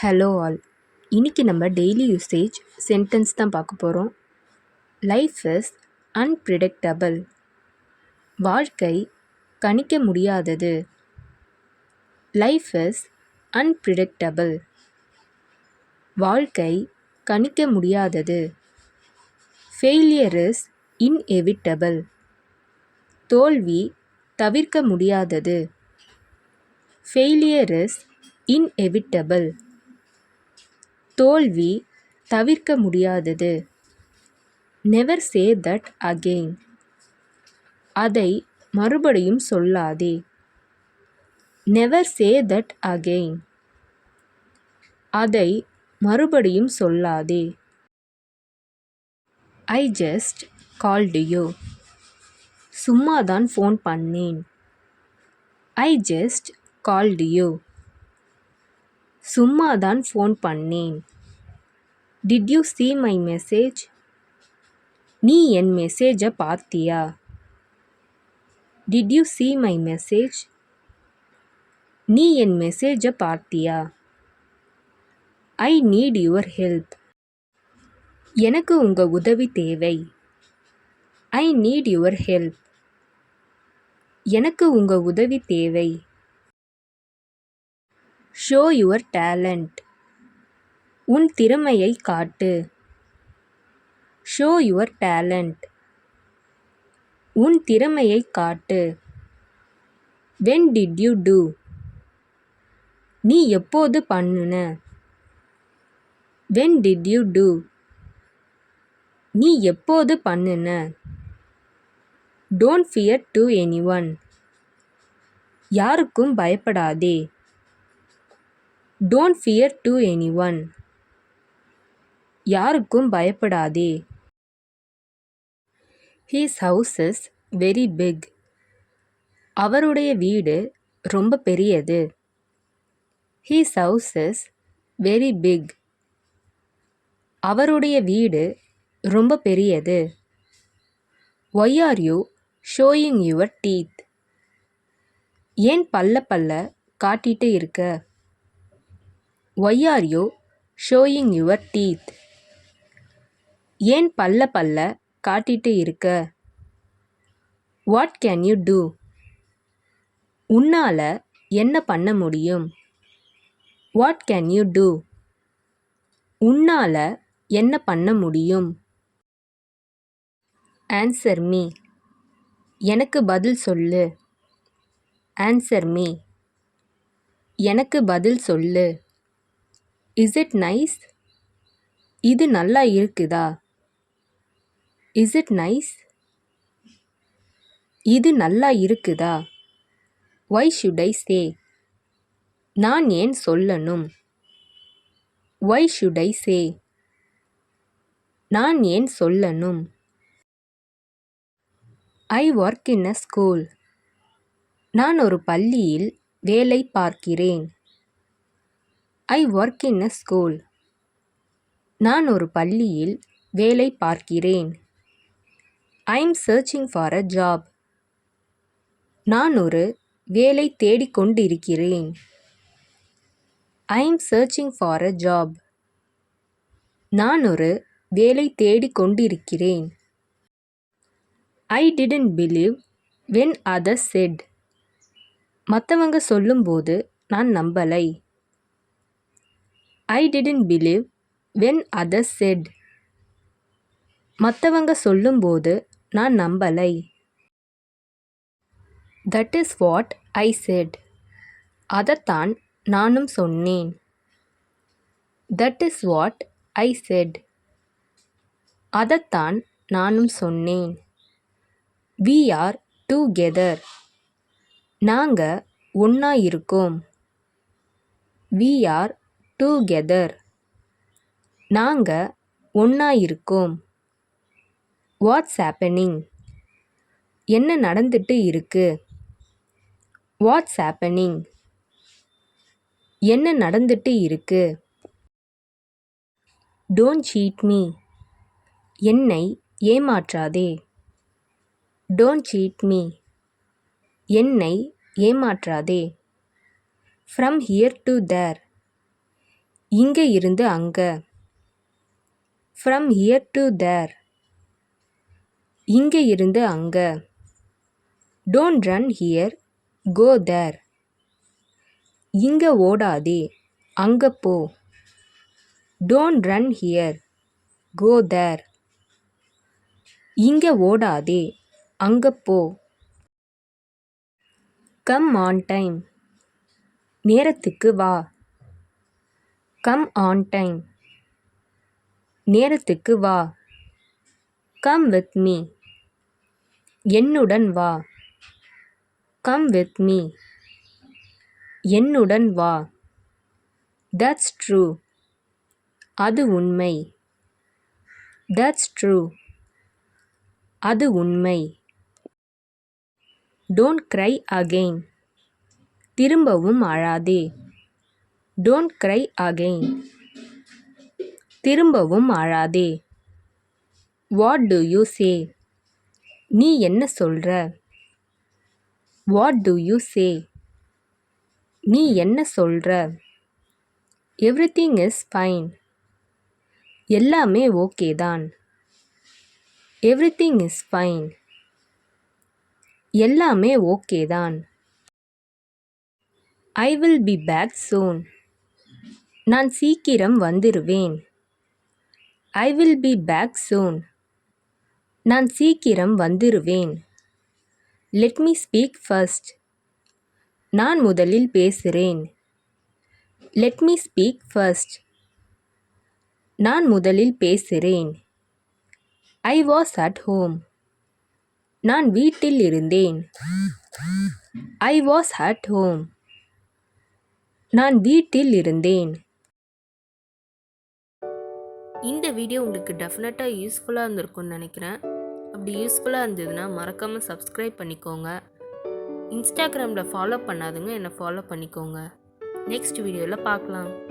Hello all. இன்னைக்கு நம்ம daily usage sentence தான் பார்க்க போகிறோம். Life is unpredictable. வாழ்க்கை கணிக்க முடியாதது. Life is unpredictable. வாழ்க்கை கணிக்க முடியாதது. Failure is inevitable. தோல்வி தவிர்க்க முடியாதது. Failure is inevitable. தோல்வி தவிர்க்க முடியாதது. Never say that again. அதை மறுபடியும் சொல்லாதே. Never say that again. அதை மறுபடியும் சொல்லாதே. I just called you. சும்மாதான் ஃபோன் பண்ணேன். I just called you. சும்மாதான் ஃபோன் பண்ணேன். Did you see my message? நீ என் மெசேஜை பார்த்தியா? Did you see my message? நீ என் மெசேஜை பார்த்தியா? I need your help. எனக்கு உங்கள் உதவி தேவை. I need your help. எனக்கு உங்கள் உதவி தேவை. Show your talent. உன் திறமையை காட்டு. Show your talent. உன் திறமையை காட்டு. When did you do? நீ எப்போது பண்ணுன? When did you do? நீ எப்போது பண்ணுன? Don't fear to anyone. யாருக்கும் பயப்படாதே. Don't fear to anyone. யாருக்கும் பயப்படாதே. His house is very big. அவருடைய வீடு ரொம்ப பெரியது. His house is very big. அவருடைய வீடு ரொம்ப பெரியது. Why are you showing your teeth? ஏன் பல்ல காட்டிட்டு இருக்க? Why are you showing your teeth? ஏன் பல்ல காட்டிட்டு இருக்க? What can you do? உன்னால என்ன பண்ண முடியும்? What can you do? உன்னால என்ன பண்ண முடியும்? Answer me. எனக்கு பதில் சொல்லு. Answer me. எனக்கு பதில் சொல்லு. Is it nice? இது நல்லா இருக்குதா? Is it nice? இது நல்லா இருக்குதா? Why should I say? நான் ஏன் சொல்லணும்? Why should I say? நான் ஏன் சொல்லணும்? I work in a school. நான் ஒரு பள்ளியில் வேலை பார்க்கிறேன். I work in a school. நான் ஒரு பள்ளியில் வேலை பார்க்கிறேன். I am searching for a job. நான் ஒரு வேலை தேடிக்கொண்டிருக்கிறேன். I am searching for a job. நான் ஒரு வேலை தேடிக்கொண்டிருக்கிறேன். I didn't believe when others said. மற்றவங்க சொல்லும்போது நான் நம்பலை. I didn't believe when others said. மற்றவங்க சொல்லும்போது நான் நம்பலை. That is what I said. அதைத்தான் நானும் சொன்னேன். That is what I said. அதைத்தான் நானும் சொன்னேன். We are together. நாங்க ஒன்றா இருக்கோம். We are together. நாங்க ஒன்றா இருக்கோம். What's happening? என்ன நடந்துட்டு இருக்கு? What's happening? என்ன நடந்துட்டு இருக்கு? Don't cheat me. என்னை ஏமாற்றாதே. Don't cheat me. என்னை ஏமாற்றாதே. From here to there. இங்க இருந்து அங்க. From here to there. இங்க இருந்து அங்க. Don't run here, go there. இங்க ஓடாதே, அங்க போ. Don't run here, go there. இங்க ஓடாதே, அங்க போ. Come on time. நேரத்துக்கு வா. Come on time. நேரத்துக்கு வா. Come with me. என்னுடன் வா. Come with me. என்னுடன் வா. That's true. அது உண்மை. That's true. அது உண்மை. Don't cry again. திரும்பவும் அழாதே. Don't cry again. திரும்பவும் அழாதே. What do you say? நீ என்ன சொல்ற? What do you say? நீ என்ன சொல்ற? Everything is fine. எல்லாமே ஓகே தான். Everything is fine. எல்லாமே ஓகே தான். I will be back soon. நான் சீக்கிரம் வந்துருவேன். I will be back soon. நான் சீக்கிரம் வந்துருவேன். Let me speak first. நான் முதலில் பேசுறேன். Let me speak first. நான் முதலில் பேசுறேன். I was at home. நான் வீட்டில் இருந்தேன். I was at home. நான் வீட்டில் இருந்தேன். இந்த வீடியோ உங்களுக்கு டெஃபினட்டாக யூஸ்ஃபுல்லாக இருந்திருக்கும்னு நினைக்கிறேன். அப்படி யூஸ்ஃபுல்லாக இருந்ததுன்னா மறக்காமல் சப்ஸ்கிரைப் பண்ணிக்கோங்க. இன்ஸ்டாகிராமில் ஃபாலோ பண்ணாதுங்க என்னை ஃபாலோ பண்ணிக்கோங்க. நெக்ஸ்ட் வீடியோவில் பார்க்கலாம்.